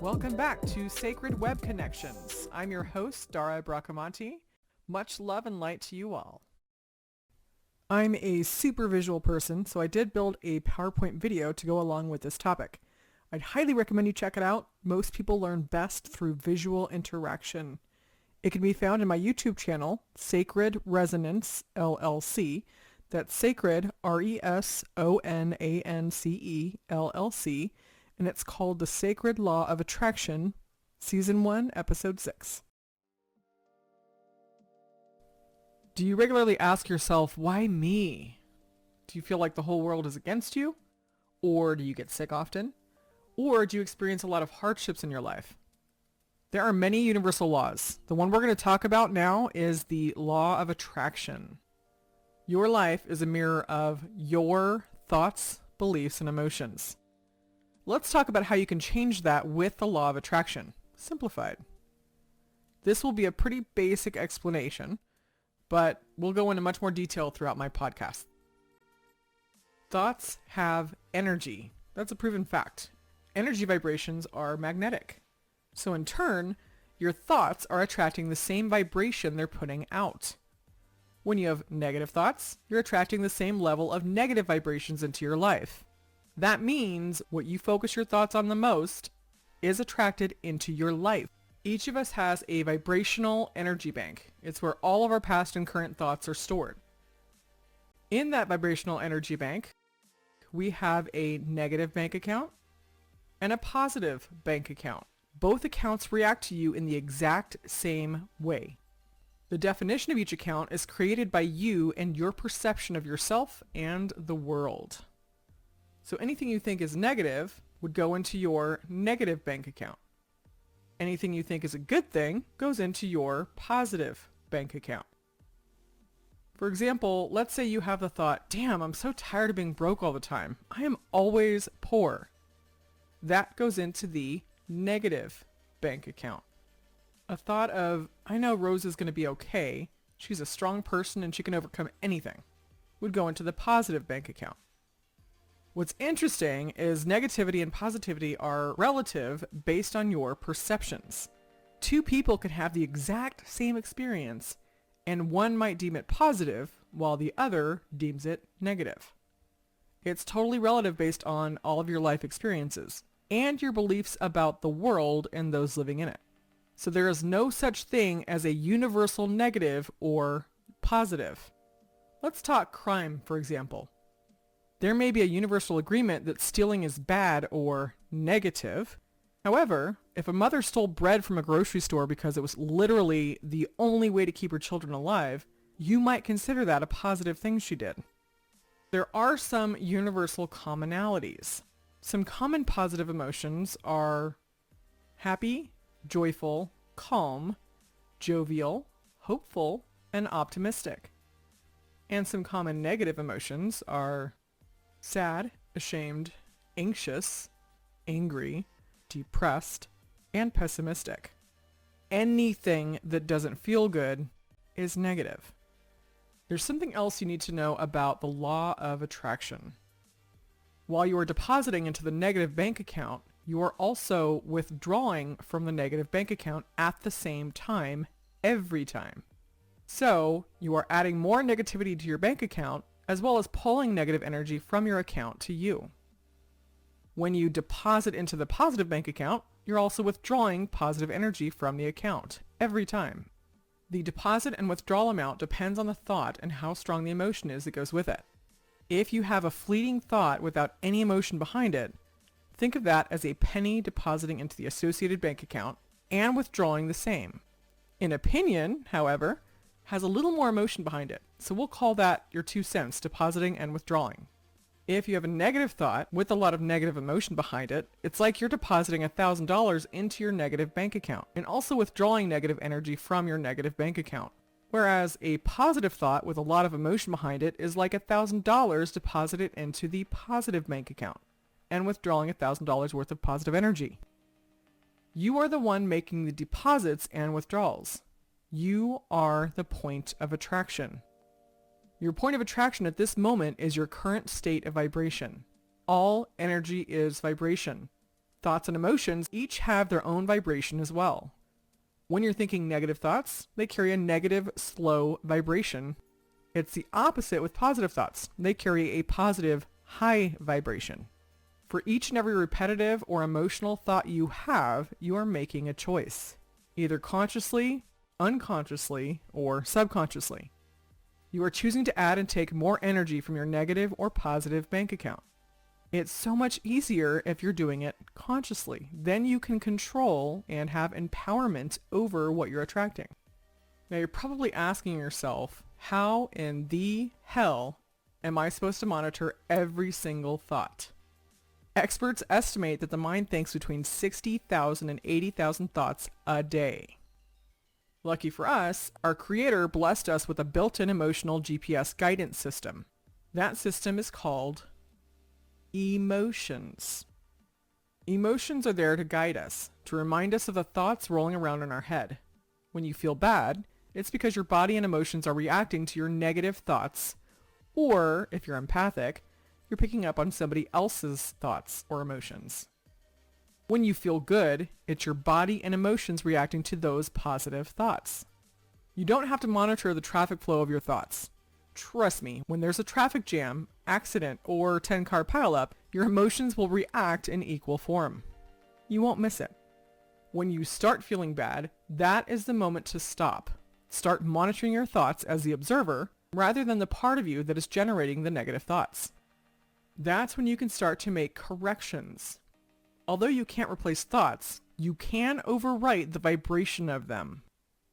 Welcome back to Sacred Web Connections. I'm your host, Dara Bracamonte. Much love and light to you all. I'm a super visual person, so I did build a PowerPoint video to go along with this topic. I'd highly recommend you check it out. Most people learn best through visual interaction. It can be found in my YouTube channel, Sacred Resonance LLC. That's Sacred, RESONANCE LLC, and it's called The Sacred Law of Attraction, Season 1, Episode 6. Do you regularly ask yourself, why me? Do you feel like the whole world is against you? Or do you get sick often? Or do you experience a lot of hardships in your life? There are many universal laws. The one we're going to talk about now is the law of attraction. Your life is a mirror of your thoughts, beliefs, and emotions. Let's talk about how you can change that with the law of attraction, simplified. This will be a pretty basic explanation, but we'll go into much more detail throughout my podcast. Thoughts have energy. That's a proven fact. Energy vibrations are magnetic. So in turn, your thoughts are attracting the same vibration they're putting out. When you have negative thoughts, you're attracting the same level of negative vibrations into your life. That means what you focus your thoughts on the most is attracted into your life. Each of us has a vibrational energy bank. It's where all of our past and current thoughts are stored. In that vibrational energy bank, we have a negative bank account and a positive bank account. Both accounts react to you in the exact same way. The definition of each account is created by you and your perception of yourself and the world. So anything you think is negative would go into your negative bank account. Anything you think is a good thing goes into your positive bank account. For example, let's say you have the thought, damn, I'm so tired of being broke all the time. I am always poor. That goes into the negative bank account. A thought of, I know Rose is going to be okay. She's a strong person and she can overcome anything, would go into the positive bank account. What's interesting is negativity and positivity are relative based on your perceptions. Two people can have the exact same experience, and one might deem it positive while the other deems it negative. It's totally relative based on all of your life experiences and your beliefs about the world and those living in it. So there is no such thing as a universal negative or positive. Let's talk crime, for example. There may be a universal agreement that stealing is bad or negative. However, if a mother stole bread from a grocery store because it was literally the only way to keep her children alive, you might consider that a positive thing she did. There are some universal commonalities. Some common positive emotions are happy, joyful, calm, jovial, hopeful, and optimistic. And some common negative emotions are sad, ashamed, anxious, angry, depressed, and pessimistic. Anything that doesn't feel good is negative. There's something else you need to know about the law of attraction. While you are depositing into the negative bank account, you are also withdrawing from the negative bank account at the same time, every time. So you are adding more negativity to your bank account, as well as pulling negative energy from your account to you. When you deposit into the positive bank account, you're also withdrawing positive energy from the account, every time. The deposit and withdrawal amount depends on the thought and how strong the emotion is that goes with it. If you have a fleeting thought without any emotion behind it, think of that as a penny depositing into the associated bank account and withdrawing the same. An opinion, however, has a little more emotion behind it, so we'll call that your 2 cents depositing and withdrawing. If you have a negative thought with a lot of negative emotion behind it, it's like you're depositing $1,000 into your negative bank account and also withdrawing negative energy from your negative bank account. Whereas a positive thought with a lot of emotion behind it is like $1,000 deposited into the positive bank account and withdrawing $1,000 worth of positive energy. You are the one making the deposits and withdrawals. You are the point of attraction. Your point of attraction at this moment is your current state of vibration. All energy is vibration. Thoughts and emotions each have their own vibration as well. When you're thinking negative thoughts, they carry a negative, slow vibration. It's the opposite with positive thoughts. They carry a positive, high vibration. For each and every repetitive or emotional thought you have, you are making a choice, either consciously, unconsciously, or subconsciously. You are choosing to add and take more energy from your negative or positive bank account. It's so much easier if you're doing it consciously. Then you can control and have empowerment over what you're attracting. Now you're probably asking yourself, how in the hell am I supposed to monitor every single thought? Experts estimate that the mind thinks between 60,000 and 80,000 thoughts a day. Lucky for us, our Creator blessed us with a built-in emotional GPS guidance system. That system is called emotions. Emotions are there to guide us, to remind us of the thoughts rolling around in our head. When you feel bad, it's because your body and emotions are reacting to your negative thoughts, or if you're empathic, you're picking up on somebody else's thoughts or emotions. When you feel good, it's your body and emotions reacting to those positive thoughts. You don't have to monitor the traffic flow of your thoughts. Trust me, when there's a traffic jam, accident, or 10-car pileup, your emotions will react in equal form. You won't miss it. When you start feeling bad, that is the moment to stop. Start monitoring your thoughts as the observer, rather than the part of you that is generating the negative thoughts. That's when you can start to make corrections. Although you can't replace thoughts, you can overwrite the vibration of them.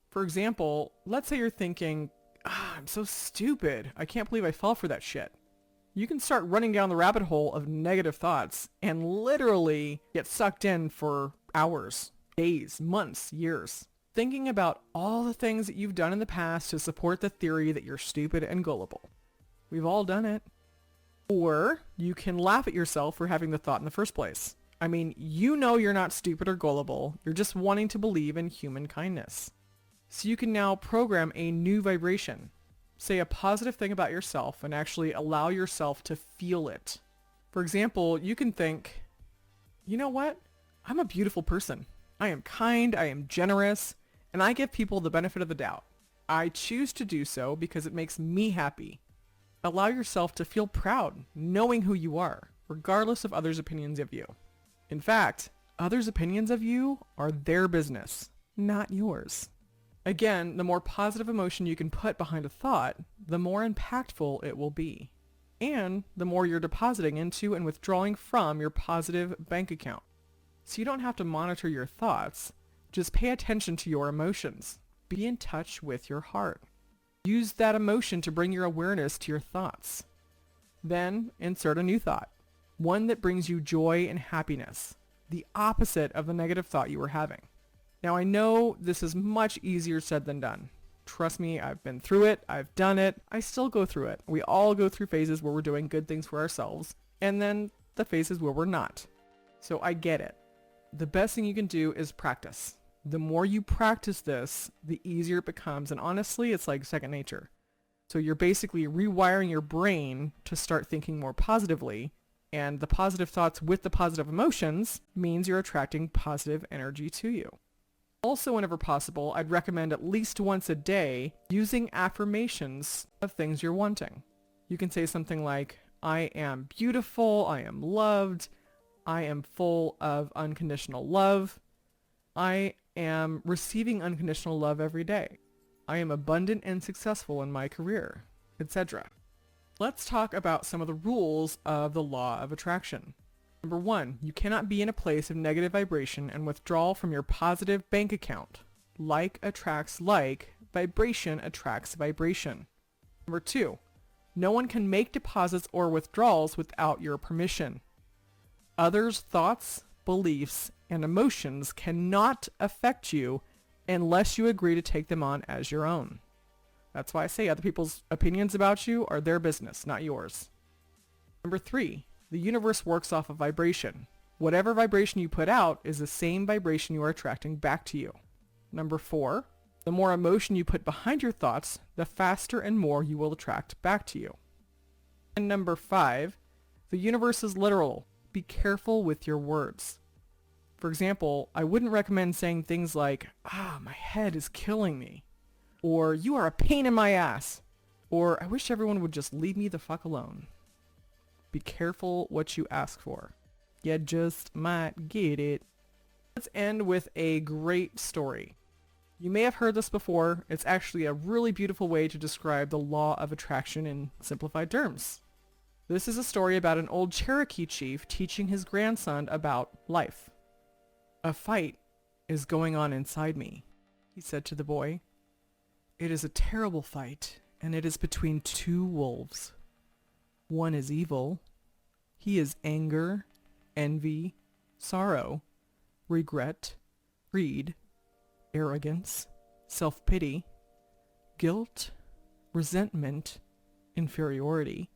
For example, let's say you're thinking, I'm so stupid. I can't believe I fell for that shit. You can start running down the rabbit hole of negative thoughts and literally get sucked in for hours, days, months, years, thinking about all the things that you've done in the past to support the theory that you're stupid and gullible. We've all done it. Or you can laugh at yourself for having the thought in the first place. I mean, you know you're not stupid or gullible. You're just wanting to believe in human kindness. So you can now program a new vibration. Say a positive thing about yourself and actually allow yourself to feel it. For example, you can think, you know what? I'm a beautiful person. I am kind, I am generous, and I give people the benefit of the doubt. I choose to do so because it makes me happy. Allow yourself to feel proud, knowing who you are, regardless of others' opinions of you. In fact, others' opinions of you are their business, not yours. Again, the more positive emotion you can put behind a thought, the more impactful it will be. And the more you're depositing into and withdrawing from your positive bank account. So you don't have to monitor your thoughts, just pay attention to your emotions. Be in touch with your heart. Use that emotion to bring your awareness to your thoughts. Then insert a new thought, one that brings you joy and happiness, the opposite of the negative thought you were having. Now I know this is much easier said than done. Trust me, I've been through it, I've done it, I still go through it. We all go through phases where we're doing good things for ourselves, and then the phases where we're not. So I get it. The best thing you can do is practice. The more you practice this, the easier it becomes, and honestly, it's like second nature. So you're basically rewiring your brain to start thinking more positively, and the positive thoughts with the positive emotions means you're attracting positive energy to you. Also, whenever possible, I'd recommend at least once a day using affirmations of things you're wanting. You can say something like, I am beautiful, I am loved, I am full of unconditional love, I am receiving unconditional love every day, I am abundant and successful in my career, etc. Let's talk about some of the rules of the law of attraction. Number 1, you cannot be in a place of negative vibration and withdrawal from your positive bank account. Like attracts like, vibration attracts vibration. Number 2, no one can make deposits or withdrawals without your permission. Others' thoughts, beliefs, and emotions cannot affect you unless you agree to take them on as your own. That's why I say other people's opinions about you are their business, not yours. Number 3, the universe works off of vibration. Whatever vibration you put out is the same vibration you are attracting back to you. Number 4, the more emotion you put behind your thoughts, the faster and more you will attract back to you. And number 5, the universe is literal. Be careful with your words. For example, I wouldn't recommend saying things like, my head is killing me, or you are a pain in my ass, or I wish everyone would just leave me the fuck alone. Be careful what you ask for. You just might get it. Let's end with a great story. You may have heard this before. It's actually a really beautiful way to describe the law of attraction in simplified terms. This is a story about an old Cherokee chief teaching his grandson about life. "A fight is going on inside me," he said to the boy. "It is a terrible fight, and it is between two wolves. One is evil. He is anger, envy, sorrow, regret, greed, arrogance, self-pity, guilt, resentment, inferiority,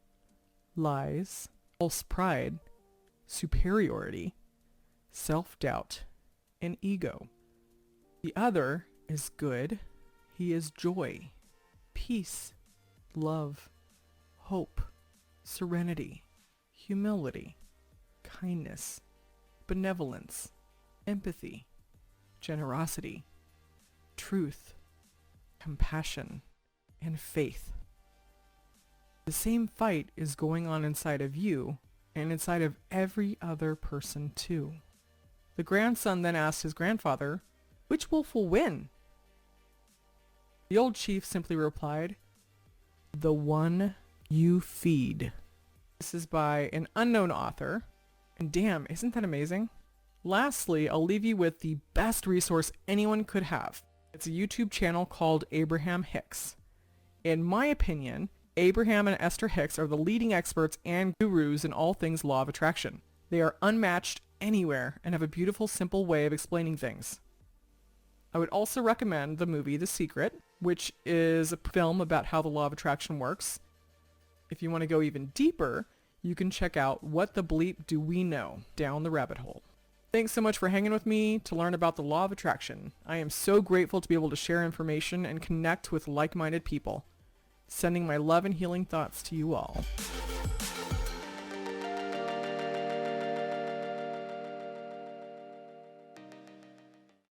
lies, false pride, superiority, self-doubt, and ego. The other is good. He is joy, peace, love, hope, serenity, humility, kindness, benevolence, empathy, generosity, truth, compassion, and faith. The same fight is going on inside of you and inside of every other person too." The grandson then asked his grandfather, "Which wolf will win?" The old chief simply replied, "The one you feed." This is by an unknown author, and damn, isn't that amazing? Lastly, I'll leave you with the best resource anyone could have. It's a YouTube channel called Abraham Hicks. In my opinion, Abraham and Esther Hicks are the leading experts and gurus in all things law of attraction. They are unmatched anywhere and have a beautiful, simple way of explaining things. I would also recommend the movie The Secret, which is a film about how the law of attraction works. If you want to go even deeper, you can check out What the Bleep Do We Know? Down the rabbit hole. Thanks so much for hanging with me to learn about the law of attraction. I am so grateful to be able to share information and connect with like-minded people. Sending my love and healing thoughts to you all.